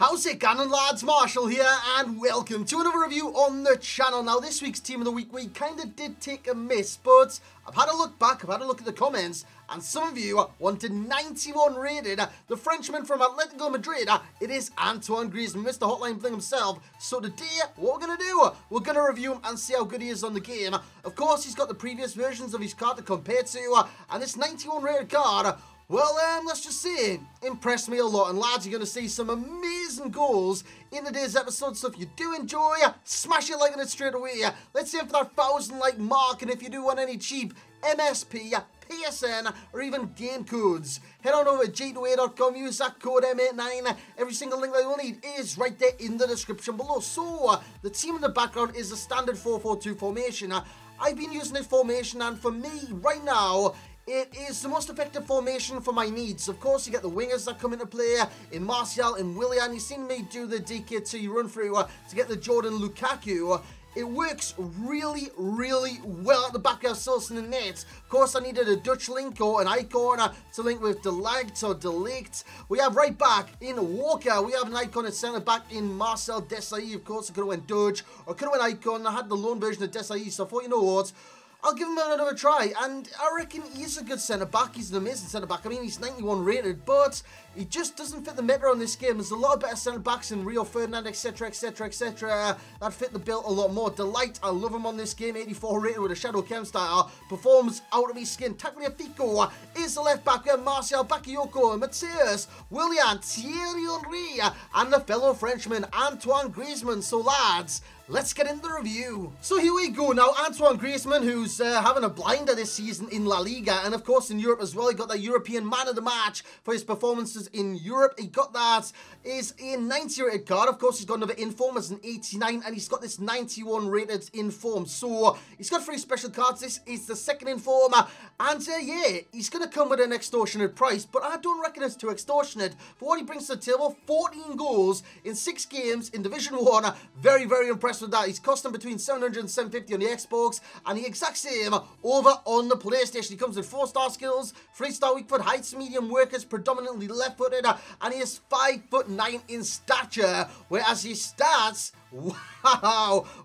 How's it going, lads? Marshall here, and welcome to another review on the channel. Now, this week's Team of the Week, we kind of did take a miss, but I've had a look back, I've had a look at the comments, and some of you wanted 91 rated. The Frenchman from Atletico Madrid, it is Antoine Griezmann, Mr. Hotline Bling himself. So today, what we're going to do, we're going to review him and see how good he is on the game. Of course, he's got the previous versions of his card to compare to, and this 91 rated card, well, let's just say, impressed me a lot. And lads, you're going to see some amazing goals in today's episode. So if you do enjoy, smash it like on it straight away. Let's aim for that 1,000 like mark. And if you do want any cheap MSP, PSN, or even game codes, head on over to g2a.com, use that code M89. Every single link that you'll need is right there in the description below. So, the team in the background is a standard 4-4-2 formation. I've been using this formation, and for me, right now, it is the most effective formation for my needs. Of course, you get the wingers that come into play in Martial and Willian. You've seen me do the DK2 run through to get the Jordan Lukaku. It works really, really well at the back of Silson and net. Of course, I needed a Dutch link or an icon to link with Delight or Delict. We have right back in Walker. We have an icon at centre back in Marcel Desailly. Of course, I could have went Dutch or could have went icon. I had the loan version of Desailly, so I thought, you know what? I'll give him another try, and I reckon he's a good centre-back. He's an amazing centre-back. I mean, he's 91 rated, but he just doesn't fit the meta on this game. There's a lot of better centre-backs in Rio Ferdinand, etc., etc., etc. that fit the bill a lot more. Delight, I love him on this game, 84 rated with a Shadow Chem style. Performs out of his skin. Tagliafico is the left-back. We have Martial, Bakayoko, Mateus, Willian, Thierry Henry, and the fellow Frenchman, Antoine Griezmann. So, lads, let's get into the review. So here we go now. Antoine Griezmann, who's having a blinder this season in La Liga, and of course in Europe as well. He got that European Man of the Match for his performances in Europe. He got that is a 90 rated card. Of course, he's got another inform as an 89, and he's got this 91 rated inform. So he's got 3 special cards. This is the second inform, and yeah, he's going to come with an extortionate price, but I don't reckon it's too extortionate for what he brings to the table. 14 goals in 6 games in Division 1. Very, very impressive with that. He's costing between 700 and 750 on the Xbox, and the exact same over on the PlayStation. He comes with 4-star skills, 3-star weak foot, heights, medium workers, predominantly left-footed, and he is 5'9" in stature, whereas his stats,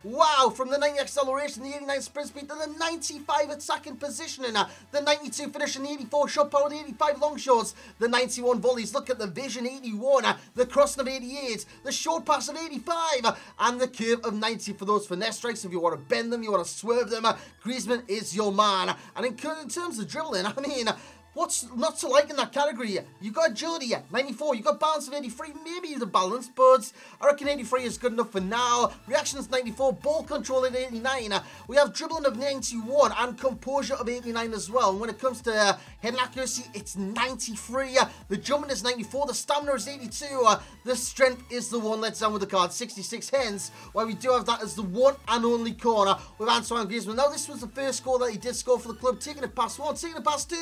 wow, from the 90 acceleration, the 89 sprint speed, to the 95 attacking positioning, the 92 finish, and the 84 shot power, the 85 long shots, the 91 volleys. Look at the vision, 81, the crossing of 88, the short pass of 85, and the curve of 90 for those finesse strikes. If you want to bend them, you want to swerve them, Griezmann is your man. And in terms of dribbling, I mean, what's not to like in that category? You got agility, 94. You got balance of 83. Maybe the balance, but I reckon 83 is good enough for now. Reactions 94. Ball control at 89. We have dribbling of 91 and composure of 89 as well. And when it comes to head accuracy, it's 93. The jumping is 94. The stamina is 82. The strength is the one let down with the card, 66. Hence, why we do have that as the one and only corner with Antoine Griezmann. Now, this was the first goal that he did score for the club, taking it past 1, taking it past 2,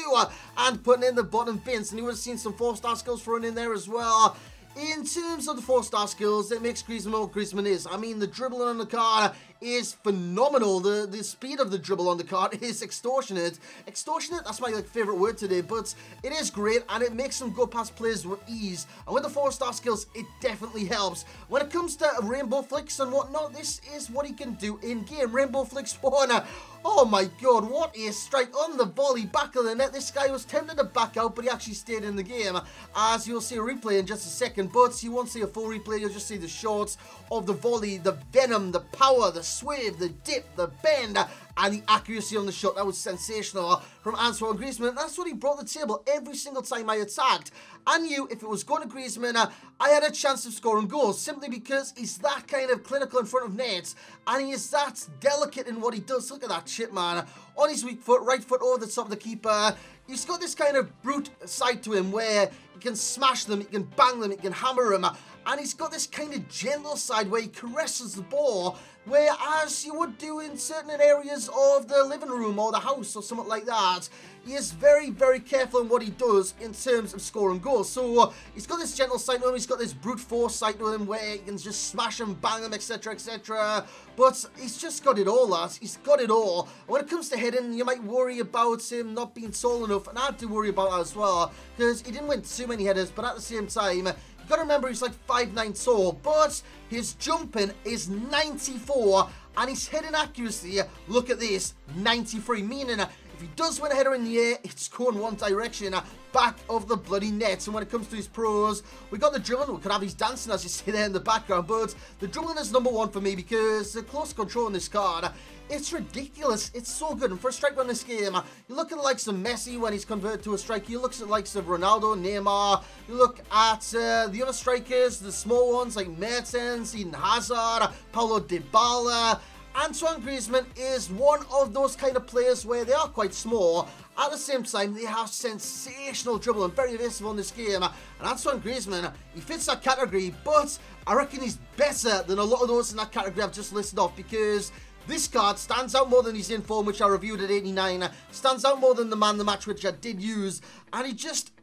and putting in the bottom bins, and you would have seen some 4-star skills thrown in there as well. In terms of the 4-star skills, it makes Griezmann what Griezmann is. I mean, the dribbling on the card is phenomenal. The speed of the dribble on the card is extortionate. Extortionate, that's my favourite word today, but it is great, and it makes him go past players with ease. And with the 4-star skills, it definitely helps. When it comes to rainbow flicks and whatnot, this is what he can do in-game. Rainbow flicks 1. Oh my god, what a strike on the volley, back of the net. This guy was tempted to back out, but he actually stayed in the game. As you'll see a replay in just a second, but you won't see a full replay, you'll just see the shots of the volley, the venom, the power, the swerve, the dip, the bend, and the accuracy on the shot. That was sensational from Antoine Griezmann. That's what he brought to the table every single time I attacked. I knew if it was going to Griezmann, I had a chance of scoring goals, simply because he's that kind of clinical in front of nets, and he is that delicate in what he does. Look at that shit, man. On his weak foot, right foot over the top of the keeper. He's got this kind of brute side to him where he can smash them, he can bang them, he can hammer them, and he's got this kind of gentle side where he caresses the ball, whereas you would do in certain areas of the living room or the house or something like that. He is very, very careful in what he does in terms of scoring goals. So he's got this gentle side to him, he's got this brute force side to him where he can just smash them, bang them, etc, etc. But he's just got it all, lads. He's got it all. And when it comes to heading, you might worry about him not being tall enough, and I do worry about that as well, because he didn't win too many headers, but at the same time, You got to remember he's like 5'9" tall, but his jumping is 94 and his heading accuracy, look at this, 93, meaning if he does win a header in the air, it's going one direction, back of the bloody net. And when it comes to his pros, we got the dribbling. We could have his dancing, as you see there in the background, but the dribbling is number one for me because the close control in this card, it's ridiculous. It's so good. And for a striker in this game, you look at the likes of Messi when he's converted to a striker. You look at the likes of Ronaldo, Neymar. You look at the other strikers, the small ones like Mertens, Eden Hazard, Paulo Dybala. Antoine Griezmann is one of those kind of players where they are quite small. At the same time, they have sensational dribble and very evasive on this game. And Antoine Griezmann, he fits that category, but I reckon he's better than a lot of those in that category I've just listed off, because this card stands out more than his inform, which I reviewed at 89, stands out more than the man of the match, which I did use, and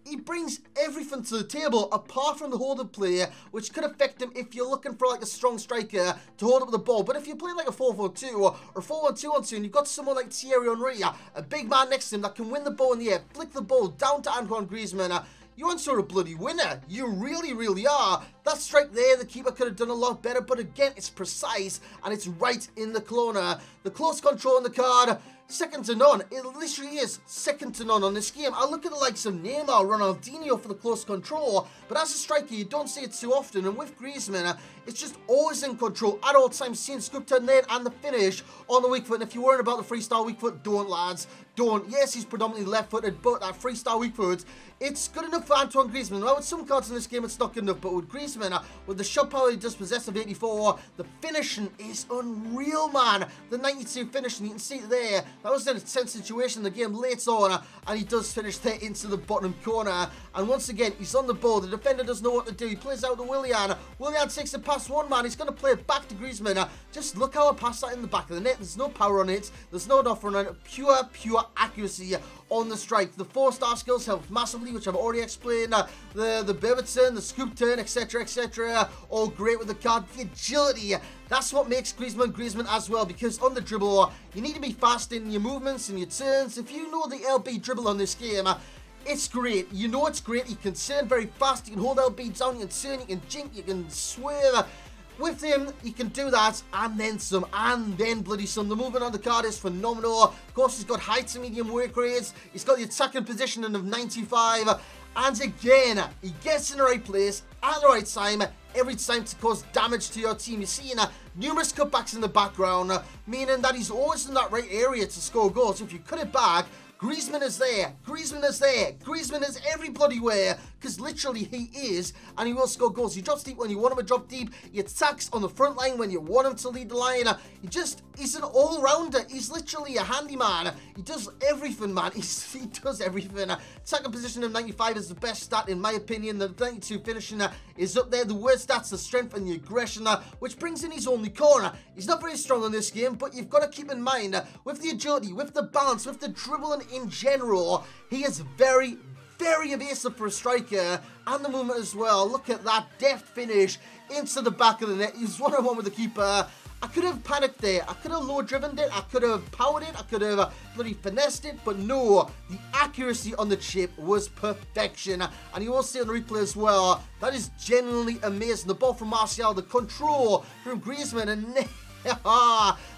he brings everything to the table apart from the holding play, which could affect him if you're looking for like a strong striker to hold up the ball. But if you're playing like a 4-4-2 or 4-1-2-1-2 and you've got someone like Thierry Henry, a big man next to him that can win the ball in the air, flick the ball down to Antoine Griezmann, you're on sort of bloody winner. You really, really are. That strike there, the keeper could have done a lot better, but again, it's precise and it's right in the corner. The close control on the card, second to none. It literally is second to none on this game. I look at the likes of Neymar, Ronaldinho for the close control, but as a striker, you don't see it too often. And with Griezmann, it's just always in control at all times. Seeing scoop turn there and the finish on the weak foot. And if you're worried about the freestyle weak foot, don't, lads. Don't. Yes, he's predominantly left-footed, but that freestyle weak foot, it's good enough for Antoine Griezmann. Now, with some cards in this game, it's not good enough, but with Griezmann, with the shot power he does possess of 84, the finishing is unreal, man. The 92 finishing, you can see it there. That was in a tense situation in the game later on, and he does finish there into the bottom corner. And once again, he's on the ball. The defender doesn't know what to do. He plays out to Willian. Willian takes it past one man. He's going to play it back to Griezmann. Just look how I pass that in the back of the net. There's no power on it. There's no offer on it. Pure accuracy on the strike. The 4-star skills help massively, which I've already explained. The Beverton, the scoop turn, etc., etc. All great with the card. The agility, that's what makes Griezmann as well, because on the dribble, you need to be fast in your movements and your turns. If you know the LB dribble on this game, it's great. You know it's great. You can turn very fast. You can hold LB down. You can turn. You can jink. You can swerve. With him, you can do that, and then some, and then bloody some. The movement on the card is phenomenal. Of course, he's got high to medium work rates. He's got the attacking positioning of 95. And again, he gets in the right place at the right time every time to cause damage to your team. You're seeing numerous cutbacks in the background, meaning that he's always in that right area to score goals. So if you cut it back, Griezmann is there. Griezmann is there. Griezmann is every bloody where, because literally he is, and he will score goals. He drops deep when you want him to drop deep. He attacks on the front line when you want him to lead the line. He's an all-rounder. He's literally a handyman. He does everything, man. He does everything. Attacking position of 95 is the best stat, in my opinion. The 92 finishing is up there. The worst stats, the strength and the aggression, which brings in his only corner. He's not very strong in this game, but you've got to keep in mind, with the agility, with the balance, with the dribbling in general, he is very, very evasive for a striker, and the movement as well. Look at that deft finish into the back of the net. He's one-on-one with the keeper. I could have panicked there. I could have low-driven it. I could have powered it. I could have bloody finessed it. But no, the accuracy on the chip was perfection. And you will see on the replay as well, that is genuinely amazing. The ball from Martial, the control from Griezmann, and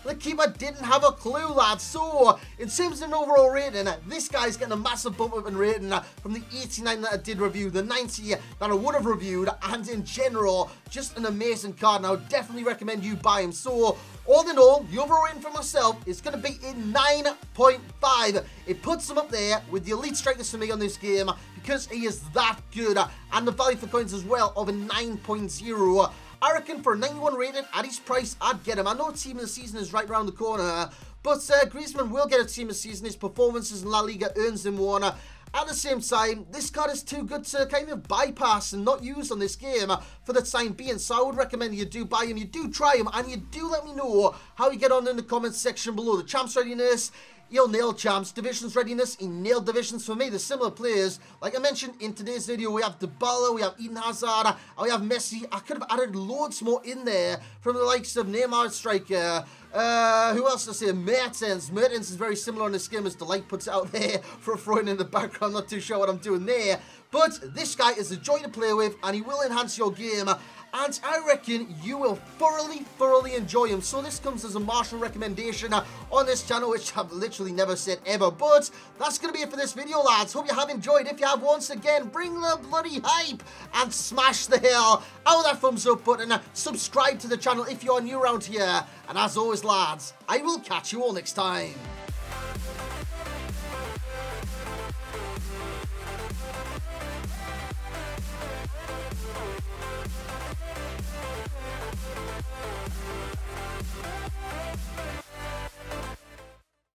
the keeper didn't have a clue, lads. So, in terms of an overall rating, this guy's getting a massive bump up in rating from the 89 that I did review, the 90 that I would have reviewed, and in general, just an amazing card, and I would definitely recommend you buy him. So, all in all, the overall rating for myself is going to be a 9.5. It puts him up there with the elite strikers for me on this game, because he is that good, and the value for coins as well of a 9.0. I reckon for a 91 rated at his price, I'd get him. I know team of the season is right around the corner, but Griezmann will get a team of the season. His performances in La Liga earns him one. At the same time, this card is too good to kind of bypass and not use on this game for the time being. So I would recommend you do buy him, you do try him, and you do let me know how you get on in the comments section below. The champs readiness, He'll nail champs. Divisions readiness, he nailed divisions for me. The similar players, like I mentioned in today's video, we have Dybala, we have Eden Hazard, and we have Messi. I could have added loads more in there from the likes of Neymar striker. Who else to say? Mertens. Mertens is very similar on the skin as Delight puts it out there for throwing in the background. Not too sure what I'm doing there. But this guy is a joy to play with, and he will enhance your game. And I reckon you will thoroughly enjoy him. So this comes as a Marshall recommendation on this channel, which I've literally never said ever. But that's going to be it for this video, lads. Hope you have enjoyed. If you have, once again, bring the bloody hype and smash the hell out of that thumbs up button. Subscribe to the channel if you're new around here. And as always, lads, I will catch you all next time.